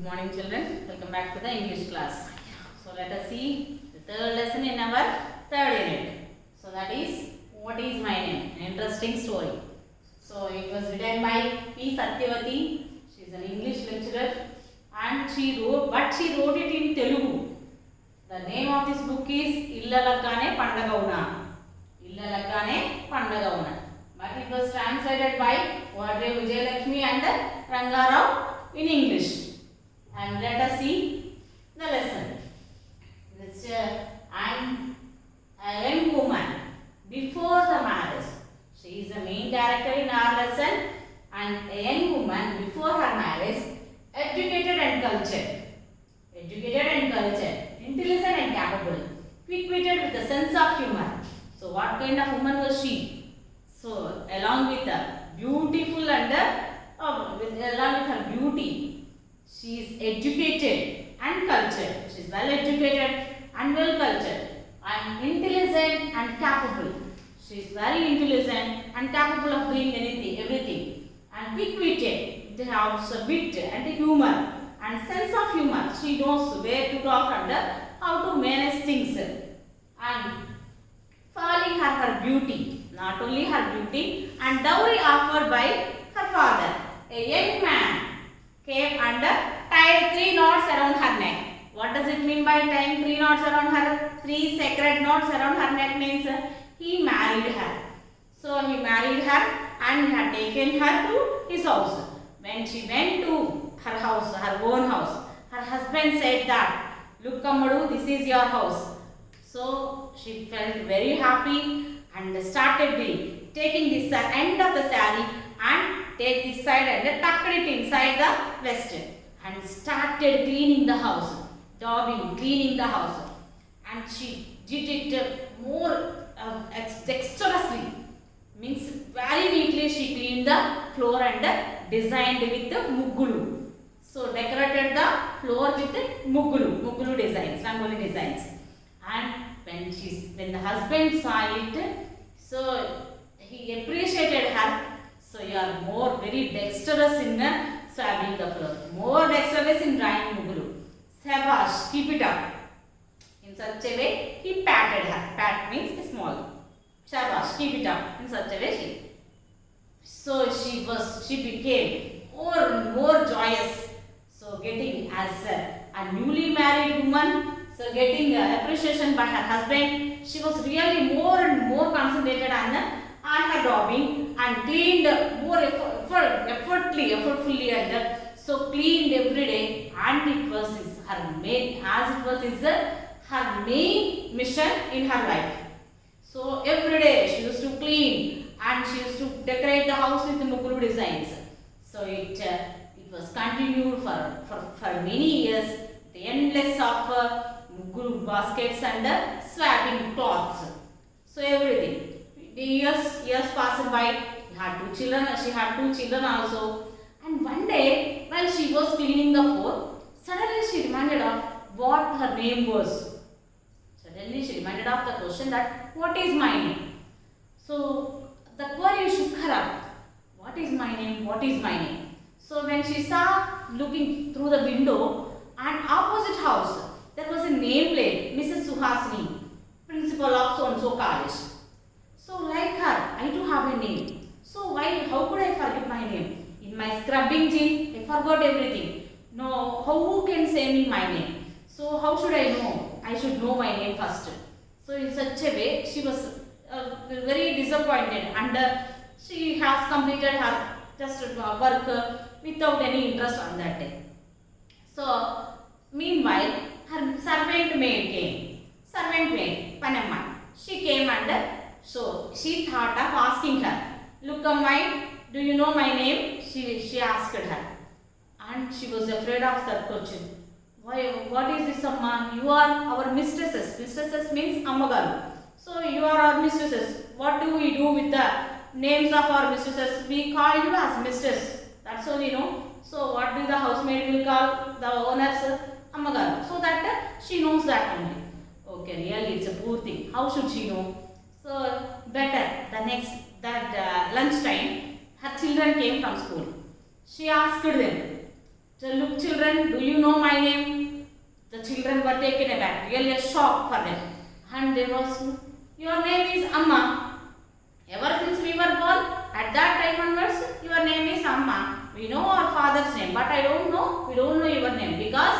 morning children, welcome back to the English class. So let us see the third lesson in our third unit. So that is what is my name? An interesting story. So it was written by P. Satyavati. She is an English lecturer and she wrote it in Telugu. The name of this book is Illalakane Pandagauna. Illalakane Pandagauna. But it was translated by Vadre Vijayalakshmi and Rangarao in English. And let us see the lesson. This and a young woman before the marriage. She is the main character in our lesson. And a young woman before her marriage, educated and cultured. Educated and cultured, intelligent and capable, quick-witted with a sense of humor. So what kind of woman was she? So along with her beautiful and along with her beauty, she is educated and cultured. She is well educated and well cultured and intelligent and capable. She is very intelligent and capable of doing everything and quick-witted. They have a wit and humor and sense of humor. She knows where to talk and how to manage things. And falling her beauty, not only her beauty, and dowry offered by her father. A young man came and tied 3 knots around her neck. What does it mean by tying 3 knots around her? 3 sacred knots around her neck means he married her. So he married her and he had taken her to his house. When she went to her house, her own house, her husband said that, "Look, Kamadu, this is your house." So she felt very happy and started taking this end of the saree and take this side and tucked it inside the vest and started cleaning the house, cleaning the house, and she did it more dexterously, means very neatly. She cleaned the floor and designed with the muggulu. So decorated the floor with the muggulu designs, rangoli designs. And when the husband saw it, so he appreciated her. So you are more very dexterous in swabbing the floor, more dexterous in drying muggulu. Sabash, keep it up. In such a way, he patted her. Pat means small. Shabash, keep it up. In such a way, so she became more and more joyous. So getting as a newly married woman, so getting appreciation by her husband, she was really more and more concentrated on her jobbing and cleaned more effortfully and so cleaned every day, and it was her main mission in her life. So every day she used to clean and she used to decorate the house with the muggulu designs. So it was continued for many years, the endless of muggulu baskets and swabbing cloths. So everything. The years passed by. She had 2 children also. And one day, while she was cleaning the floor, suddenly she reminded of what her name was. Suddenly she reminded of the question that, what is my name? So the query shook her up. What is my name? What is my name? So when she saw looking through the window and opposite house, there was a name plate, Mrs. Suhasini, principal of so-and-so college. So like her, I too have a name. So how could I forget my name? In my scrubbing gene, I forgot everything. No, who can say me my name? So how should I know? I should know my name first. So in such a way, she was very disappointed and she has completed her just work without any interest on that day. So meanwhile, her servant maid came. Servant maid, Panamma. She came and so she thought of asking her, "Look, Ammai, do you know my name?" She asked her. And she was afraid of that question. "Why, what is this, Amma? You are our mistresses." Mistresses means Ammagaru. So you are our mistresses. What do we do with the names of our mistresses? We call you as mistress. That's all we know. So what do the housemaid will call the owners? Ammagaru. So that she knows that only. Okay, really it's a poor thing. How should she know? So better lunchtime, her children came from school. She asked them, So look children, do you know my name? The children were taken aback, really a shock for them. And they was, your name is Amma. Ever since we were born, at that time onwards, your name is Amma. We know our father's name, but we don't know your name because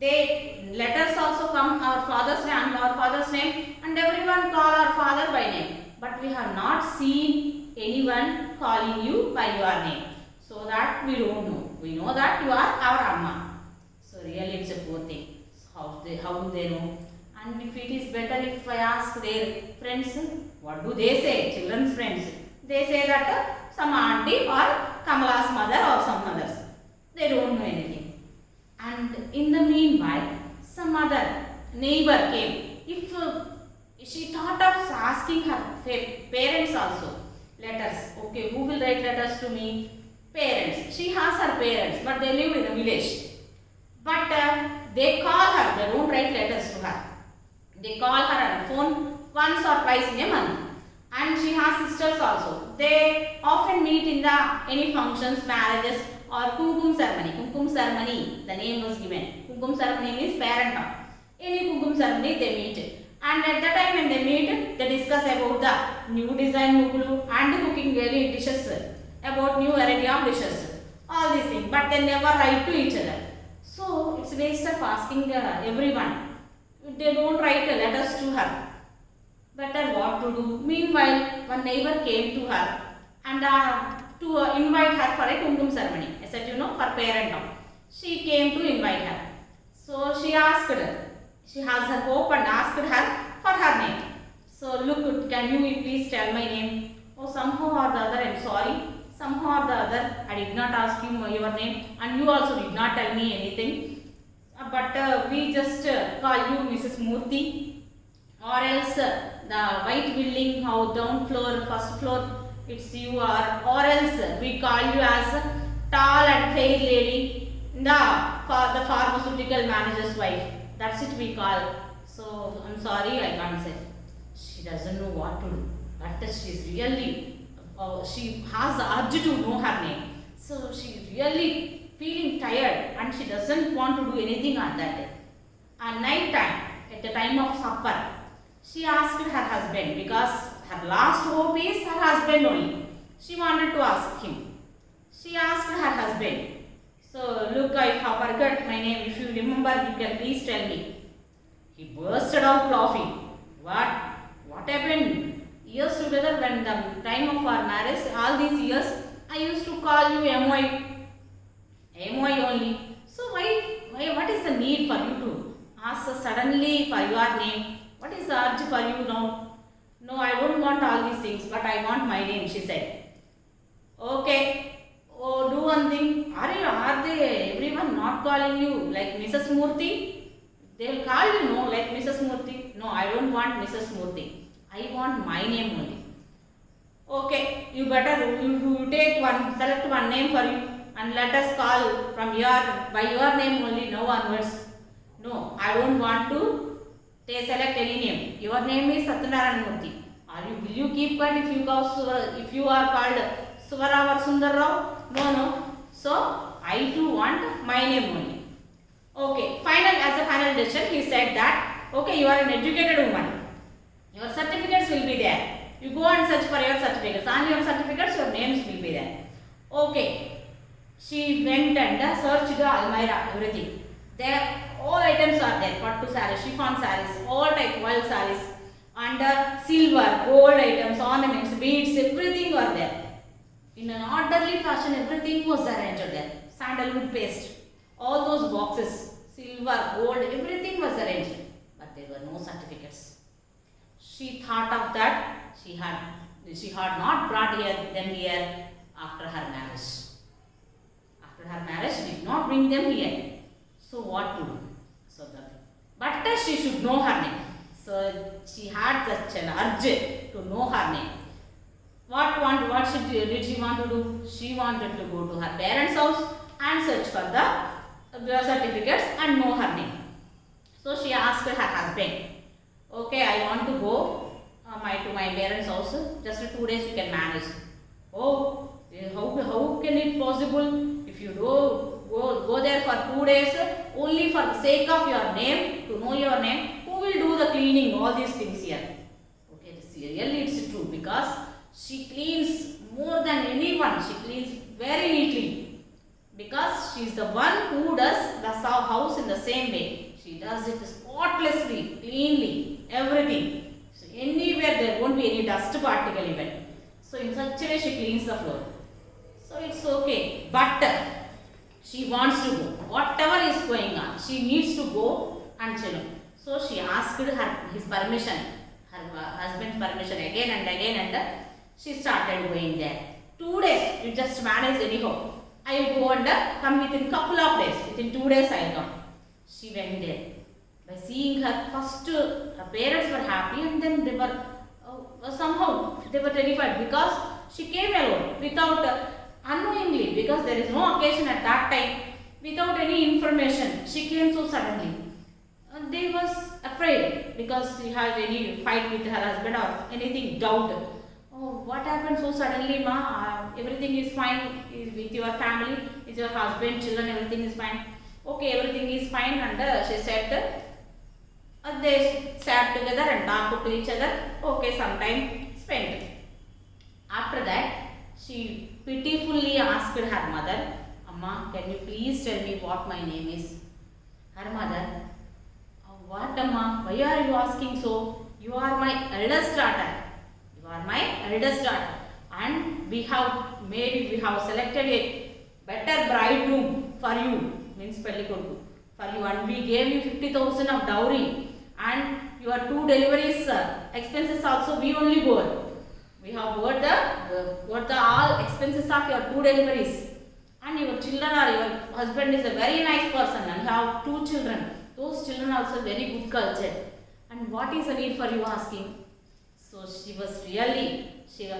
they letters also come our father's name and everyone call our father by name. But we have not seen anyone calling you by your name. So that we don't know. We know that you are our Amma. So really it's a poor thing. How do they know? And if it is better if I ask their friends, what do they say? Children's friends. They say that some auntie or Kamala's mother or some others. They don't know anything. And in the meanwhile, some other neighbor came. If she thought of asking her parents also letters. Okay, who will write letters to me? Parents. She has her parents, but they live in a village. But they call her. They don't write letters to her. They call her on the phone once or twice in a month. And she has sisters also. They often meet in any functions, marriages or kumkum ceremony. Kumkum ceremony, the name was given. Kumkum ceremony means parent talk. Any kumkum ceremony they meet. And at the time when they meet, they discuss about the new design mugulu and cooking very dishes, about new variety of dishes. All these things. But they never write to each other. So it's waste of asking everyone. They don't write letters to her. Better what to do? Meanwhile, one neighbor came to her and to invite her for a kumkum ceremony. I said, for parent talk. She came to invite her. So she asked her. She has her hope and asked her for her name. So look, can you please tell my name? Oh, somehow or the other, I'm sorry. Somehow or the other, I did not ask you your name and you also did not tell me anything. But we just call you Mrs. Murthy, or else the white building, how down floor, first floor, it's you are, or else we call you as tall and fair lady, the pharmaceutical manager's wife. That's it we call. So I'm sorry, I can't say. She doesn't know what to do. But she's really, she has the urge to know her name. So she's really feeling tired and she doesn't want to do anything on that day. At night time, at the time of supper, she asked her husband because her last hope is her husband only. She wanted to ask him. She asked her husband, so look, I have forgot my name. If you remember, you can please tell me. He bursted out laughing. What happened? Years together, when the time of our marriage, all these years, I used to call you MY only. So why, what is the need for you to ask suddenly for your name? What is the urge for you now? No, I don't want all these things, but I want my name, she said. Okay. Oh, do one thing. Are they everyone not calling you like Mrs. Murthy? They will call you, no, like Mrs. Murthy. No, I don't want Mrs. Murthy. I want my name only. Okay, you better you take one, select one name for you and let us call from by your name only now onwards. No, I don't want to select any name. Your name is Satyanarayan Murthy. Will you keep quiet if you are called Suvarao or Sundar Rao? No. So I too want my name only. Okay, as a final decision, he said that okay, you are an educated woman. Your certificates will be there. You go and search for your certificates. On your certificates, your names will be there. Okay. She went and searched the Almirah, everything. There, all items are there. Pattu sarees, chiffon sarees, all type wild sarees, and silver, gold items, ornaments, beads, everything were there. In an orderly fashion, everything was arranged there. Sandalwood paste, all those boxes, silver, gold, everything was arranged. But there were no certificates. She thought of that. She had not brought them here after her marriage. After her marriage, she did not bring them here. So what to do? But she should know her name. So she had such an urge to know her name. Did she want to do? She wanted to go to her parents' house and search for the certificates and know her name. So she asked her husband, okay, I want to go to my parents' house. Just 2 days you can manage. Oh, how can it possible? If you go there days, only for the sake of your name, to know your name, who will do the cleaning, all these things here. Okay, really it's true because she cleans more than anyone. She cleans very neatly because she is the one who does the house in the same way. She does it spotlessly, cleanly, everything. So anywhere there won't be any dust particle even. So in such a way she cleans the floor. So it's okay. But she wants to go. Whatever is going on, she needs to go and chill. So she asked his permission, her husband's permission again and again, and she started going there. 2 days, you just manage anyhow. I will go and come within couple of days. Within 2 days I will come. She went there. By seeing her, first her parents were happy and then they were somehow they were terrified because she came alone without unknowingly, because there is no occasion at that time, without any information. She came so suddenly. They was afraid because she had any fight with her husband or anything doubt. Oh, what happened so suddenly, ma? Everything is fine with your family, with your husband, children, everything is fine. Okay, everything is fine, and she said they sat together and talked to each other. Okay, some time spent. After that, she pitifully asked her mother, Amma, can you please tell me what my name is? Her mother, what Amma, why are you asking so? You are my eldest daughter. You are my eldest daughter. And we have selected a better bridegroom for you, means Pellikoddu, for you, and we gave you 50,000 of dowry, and your 2 deliveries expenses also we only bore. We have bore the all expenses of your 2 deliveries, and your children or your husband is a very nice person and you have 2 children. Those children also very good culture. And what is the need for you asking? So she was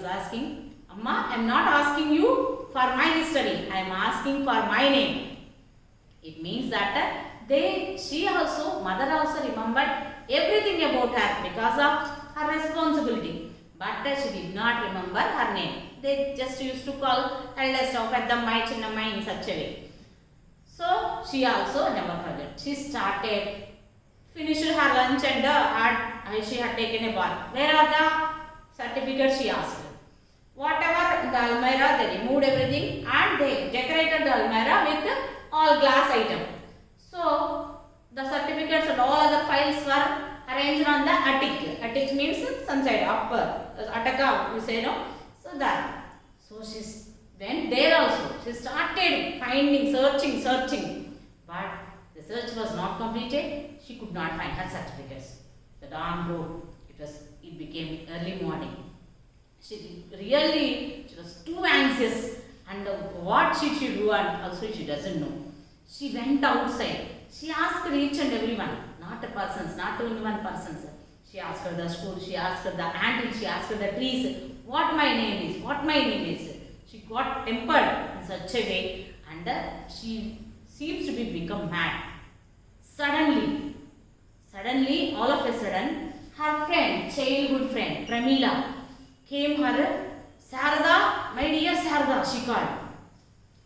asking, Amma, I am not asking you for my study. I am asking for my name. It means that mother also remembered everything about her because of her responsibility. But she did not remember her name. They just used to call eldest of Peddamma, Chinnamma in such a way. So she also never forgot. She finished her lunch, and she had taken a bath. Where are the certificates, she asked. Whatever the almirah, they removed everything and they decorated the almirah with all glass items. So the certificates and all other files were arranged on the attic. Attic means some side upper. Ataka, you say no? So that. So she went there also. She started finding, searching. But the search was not completed. She could not find her certificates. The dawn broke. It became early morning. She was too anxious, and what she should do, and also she doesn't know. She went outside. She asked each and everyone, not only one person. She asked the school, she asked the auntie, she asked the trees, what my name is. She got tempered in such a way, and she seems to be become mad. Suddenly, all of a sudden, her friend, childhood friend, Pramila, came her, Sarada, my dear Sarada, she called.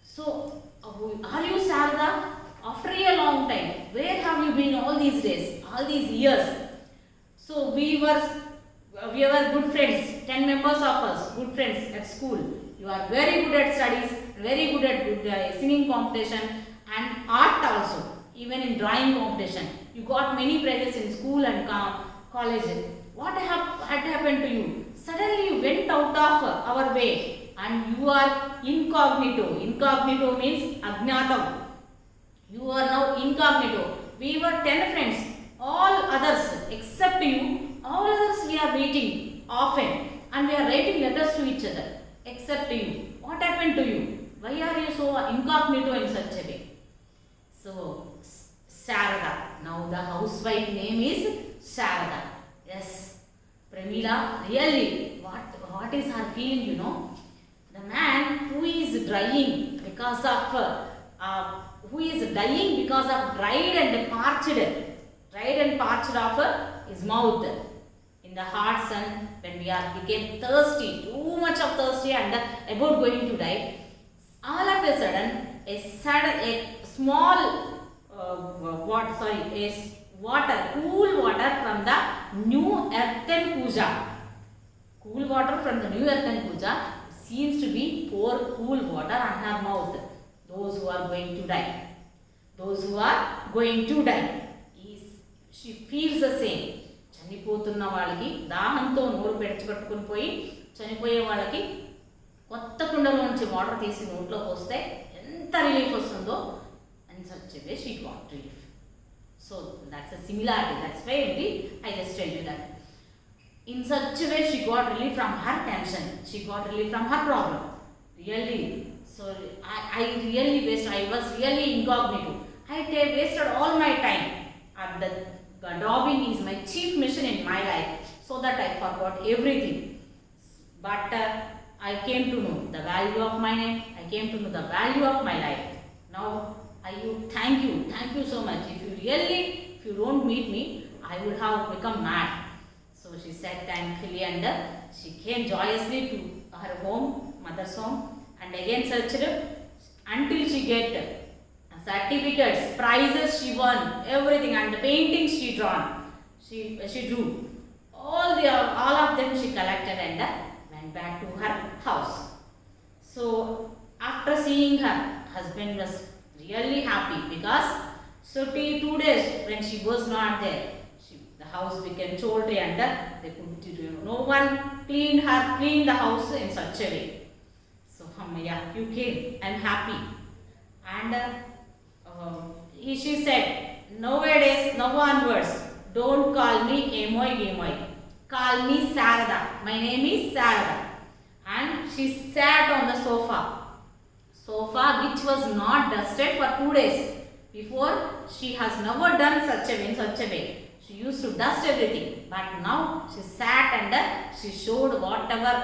So, are you Sarada? After a long time, where have you been all these days, all these years? So, we were good friends, 10 members of us, good friends at school. You are very good at studies, very good at singing competition and art also, even in drawing competition. You got many prizes in school and college. What had happened to you? Suddenly you went out of our way and you are incognito. Incognito means agnatam. You are now incognito. We were 10 friends. All others except you, all others we are meeting often and we are writing letters to each other except you. What happened to you? Why are you so incognito in such a way? So, Sarada. Now the housewife name is Sarada. Yes. Pramila, really, what is her feeling, you know? The man who is dying because of dried and parched of his mouth in the hot sun, when we became thirsty, too much of thirsty and about going to die. All of a sudden, a small cool water from the new earthen puja. Cool water from the new earthen puja seems to be pour cool water on her mouth. Those who are going to die. Those who are going to die. She feels the same. చనిపోతున్న వాళ్ళకి దాహంతో నోరు పెట్టుకొని పోయి చనిపోయే వాళ్ళకి కొత్త కుండలో నుంచి వాటర్ తీసి నోట్లో పోస్తే ఎంత రిలీఫ్ వస్తుందో అని such she got relief. So that's a similarity. That's why I just tell you that. In such a way she got relief from her tension. She got relief from her problem. Really. So I really was really incognito. I wasted all my time at the jobbing is my chief mission in my life, so that I forgot everything. But I came to know the value of my name. I came to know the value of my life. Now thank you so much. If you don't meet me, I would have become mad. So she said thankfully, and she came joyously to her home, mother's home, and again searched until she get certificates, prizes she won, everything, and the paintings she drew. All of them she collected and went back to her house. So after seeing her, husband was really happy because 2 days when she was not there, the house became children and they could do. No one cleaned the house in such a way. So yeah, you came. I'm happy. And she said, nowadays, now onwards, don't call me Emoy. Call me Sarada. My name is Sarada. And she sat on the sofa which was not dusted for 2 days. Before, she has never done in such a way. She used to dust everything. But now, she sat and she showed whatever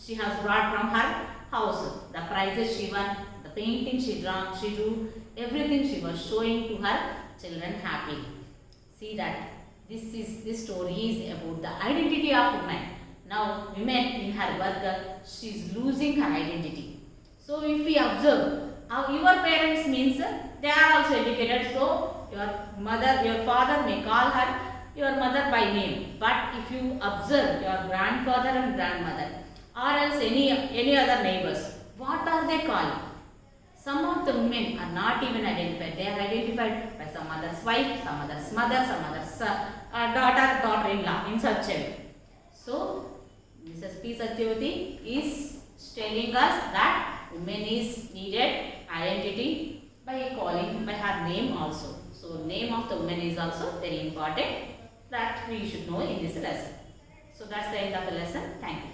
she has brought from her house. The prizes she won, the painting she drew, everything she was showing to her children happily. See that this story is about the identity of women. Now women in her work, she is losing her identity. So if we observe, your parents means they are also educated. So your father may call her your mother by name. But if you observe your grandfather and grandmother, or else any other neighbors, what are they called? Some of the women are not even identified. They are identified by some other's wife, some other's mother, some other's daughter-in-law, in such a way. So, Mrs. P. Satyavati is telling us that women is needed identity by calling by her name also. So, name of the woman is also very important that we should know in this lesson. So, that's the end of the lesson. Thank you.